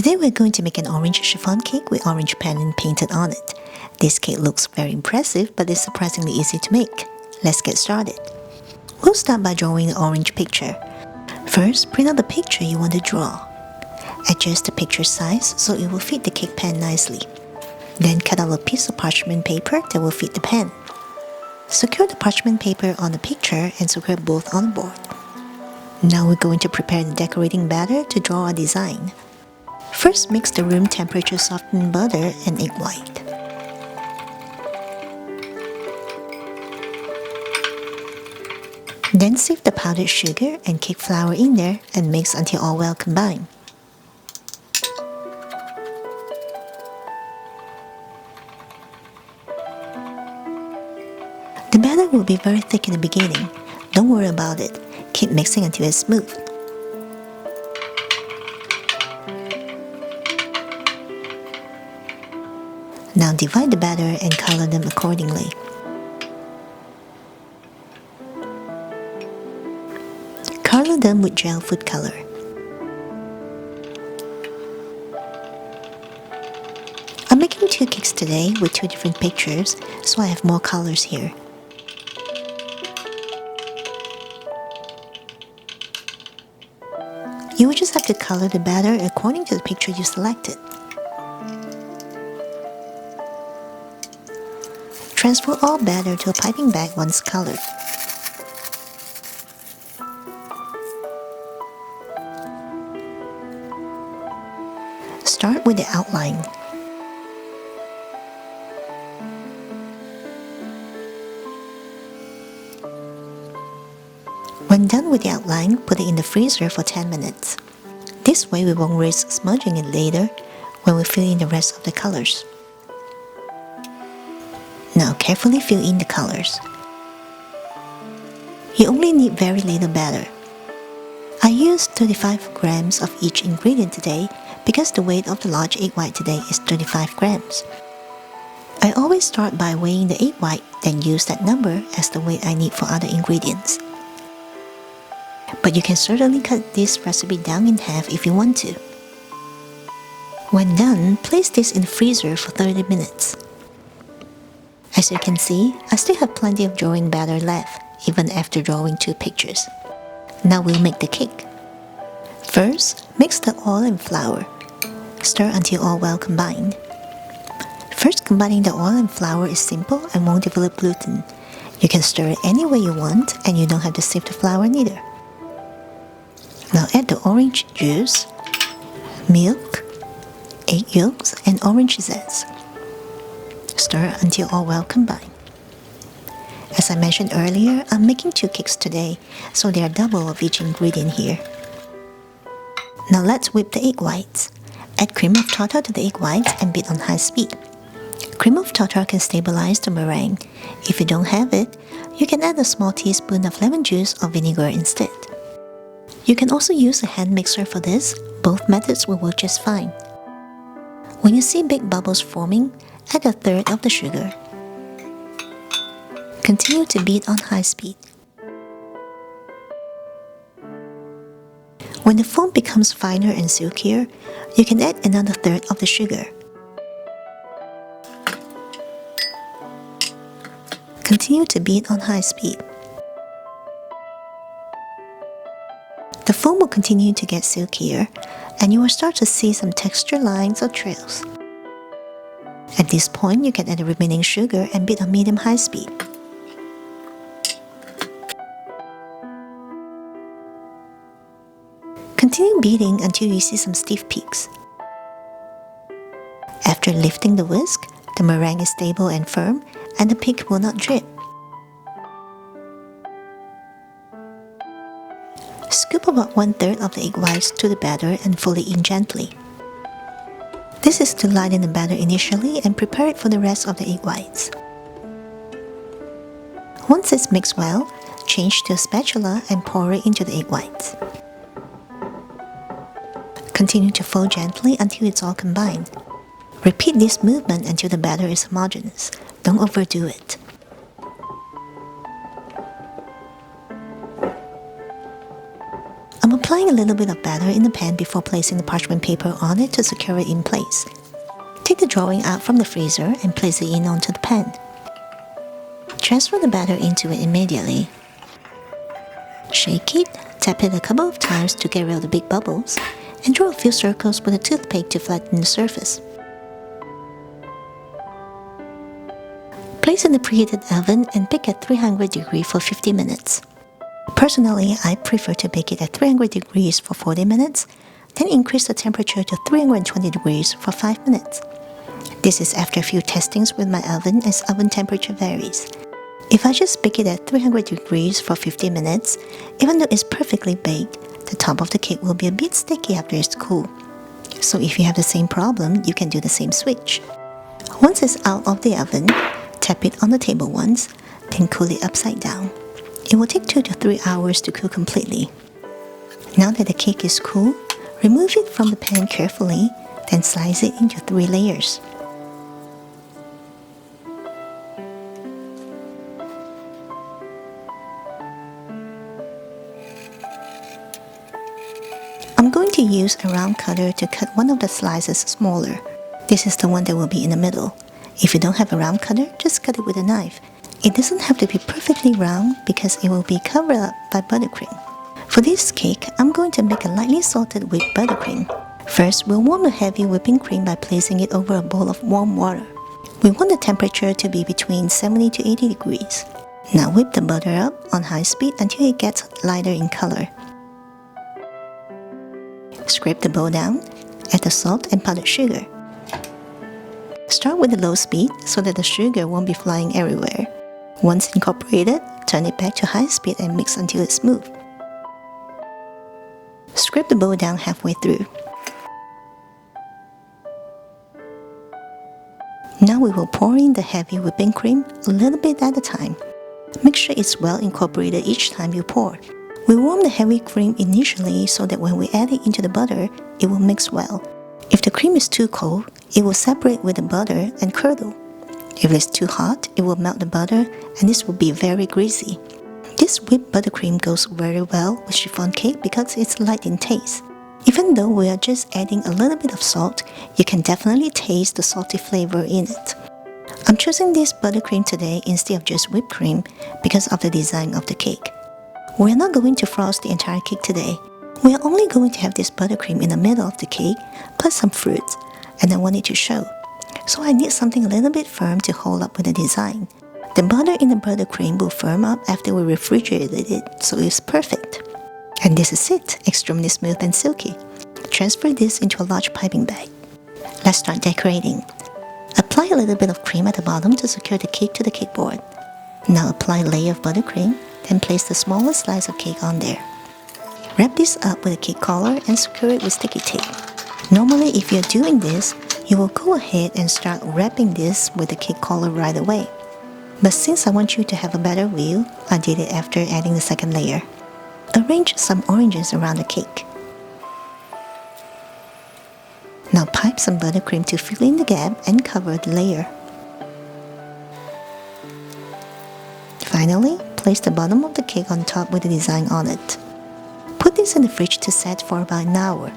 Today we're going to make an orange chiffon cake with orange pen painted on it. This cake looks very impressive, but it's surprisingly easy to make. Let's get started. We'll start by drawing the orange picture. First, print out the picture you want to draw. Adjust the picture size so it will fit the cake pan nicely. Then cut out a piece of parchment paper that will fit the pan. Secure the parchment paper on the picture and secure both on the board. Now we're going to prepare the decorating batter to draw a design. First, mix the room temperature softened butter and egg white. Then sift the powdered sugar and cake flour in there and mix until all well combined. The batter will be very thick in the beginning. Don't worry about it. Keep mixing until it's smooth. Now divide the batter and color them accordingly. Color them with gel food color. I'm making 2 cakes today with 2 different pictures, so I have more colors here. You will just have to color the batter according to the picture you selected. Transfer all batter to a piping bag once colored. Start with the outline. When done with the outline, put it in the freezer for 10 minutes. This way we won't risk smudging it later when we fill in the rest of the colors. Now carefully fill in the colors. You only need very little batter. I used 35 grams of each ingredient today because the weight of the large egg white today is 35 grams. I always start by weighing the egg white, then use that number as the weight I need for other ingredients. But you can certainly cut this recipe down in half if you want to. When done, place this in the freezer for 30 minutes. As you can see, I still have plenty of drawing batter left, even after drawing 2 pictures. Now we'll make the cake. First, mix the oil and flour. Stir until all well combined. First, combining the oil and flour is simple and won't develop gluten. You can stir it any way you want and you don't have to sift the flour neither. Now add the orange juice, milk, egg yolks, and orange zest. Stir until all well combined. As I mentioned earlier, I'm making 2 cakes today, so there are double of each ingredient here. Now let's whip the egg whites. Add cream of tartar to the egg whites and beat on high speed. Cream of tartar can stabilize the meringue. If you don't have it, you can add a small teaspoon of lemon juice or vinegar instead. You can also use a hand mixer for this. Both methods will work just fine. When you see big bubbles forming, add 1/3 of the sugar. Continue to beat on high speed. When the foam becomes finer and silkier, you can add another 1/3 of the sugar. Continue to beat on high speed. The foam will continue to get silkier, and you will start to see some texture lines or trails. At this point, you can add the remaining sugar and beat on medium-high speed. Continue beating until you see some stiff peaks. After lifting the whisk, the meringue is stable and firm, and the peak will not drip. Scoop about 1/3 of the egg whites to the batter and fold it in gently. This is to lighten the batter initially and prepare it for the rest of the egg whites. Once it's mixed well, change to a spatula and pour it into the egg whites. Continue to fold gently until it's all combined. Repeat this movement until the batter is homogeneous. Don't overdo it. I'm applying a little bit of batter in the pan before placing the parchment paper on it to secure it in place. Take the drawing out from the freezer and place it in onto the pan. Transfer the batter into it immediately. Shake it, tap it a couple of times to get rid of the big bubbles, and draw a few circles with a toothpick to flatten the surface. Place in the preheated oven and bake at 300 degrees for 50 minutes. Personally, I prefer to bake it at 300 degrees for 40 minutes, then increase the temperature to 320 degrees for 5 minutes. This is after a few testings with my oven as oven temperature varies. If I just bake it at 300 degrees for 50 minutes, even though it's perfectly baked, the top of the cake will be a bit sticky after it's cool. So if you have the same problem, you can do the same switch. Once it's out of the oven, tap it on the table once, then cool it upside down. It will take 2 to 3 hours to cool completely. Now that the cake is cool, remove it from the pan carefully, then slice it into 3 layers. I'm going to use a round cutter to cut one of the slices smaller. This is the one that will be in the middle. If you don't have a round cutter, just cut it with a knife. It doesn't have to be perfectly round because it will be covered up by buttercream. For this cake, I'm going to make a lightly salted whipped buttercream. First, we'll warm a heavy whipping cream by placing it over a bowl of warm water. We want the temperature to be between 70 to 80 degrees. Now whip the butter up on high speed until it gets lighter in color. Scrape the bowl down, add the salt and powdered sugar. Start with a low speed so that the sugar won't be flying everywhere. Once incorporated, turn it back to high speed and mix until it's smooth. Scrape the bowl down halfway through. Now we will pour in the heavy whipping cream a little bit at a time. Make sure it's well incorporated each time you pour. We warm the heavy cream initially so that when we add it into the butter, it will mix well. If the cream is too cold, it will separate with the butter and curdle. If it's too hot, it will melt the butter and this will be very greasy. This whipped buttercream goes very well with chiffon cake because it's light in taste. Even though we are just adding a little bit of salt, you can definitely taste the salty flavor in it. I'm choosing this buttercream today instead of just whipped cream because of the design of the cake. We are not going to frost the entire cake today. We are only going to have this buttercream in the middle of the cake, plus some fruits, and I want it to show. So I need something a little bit firm to hold up with the design. The butter in the buttercream will firm up after we refrigerated it, so it's perfect. And this is it, extremely smooth and silky. Transfer this into a large piping bag. Let's start decorating. Apply a little bit of cream at the bottom to secure the cake to the cake board. Now apply a layer of buttercream, then place the smallest slice of cake on there. Wrap this up with a cake collar and secure it with sticky tape. Normally, if you're doing this, you will go ahead and start wrapping this with the cake collar right away. But since I want you to have a better view, I did it after adding the second layer. Arrange some oranges around the cake. Now pipe some buttercream to fill in the gap and cover the layer. Finally, place the bottom of the cake on top with the design on it. Put this in the fridge to set for about an hour.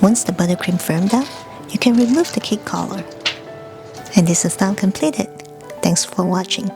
Once the buttercream firmed up, you can remove the cake collar. And this is now completed. Thanks for watching.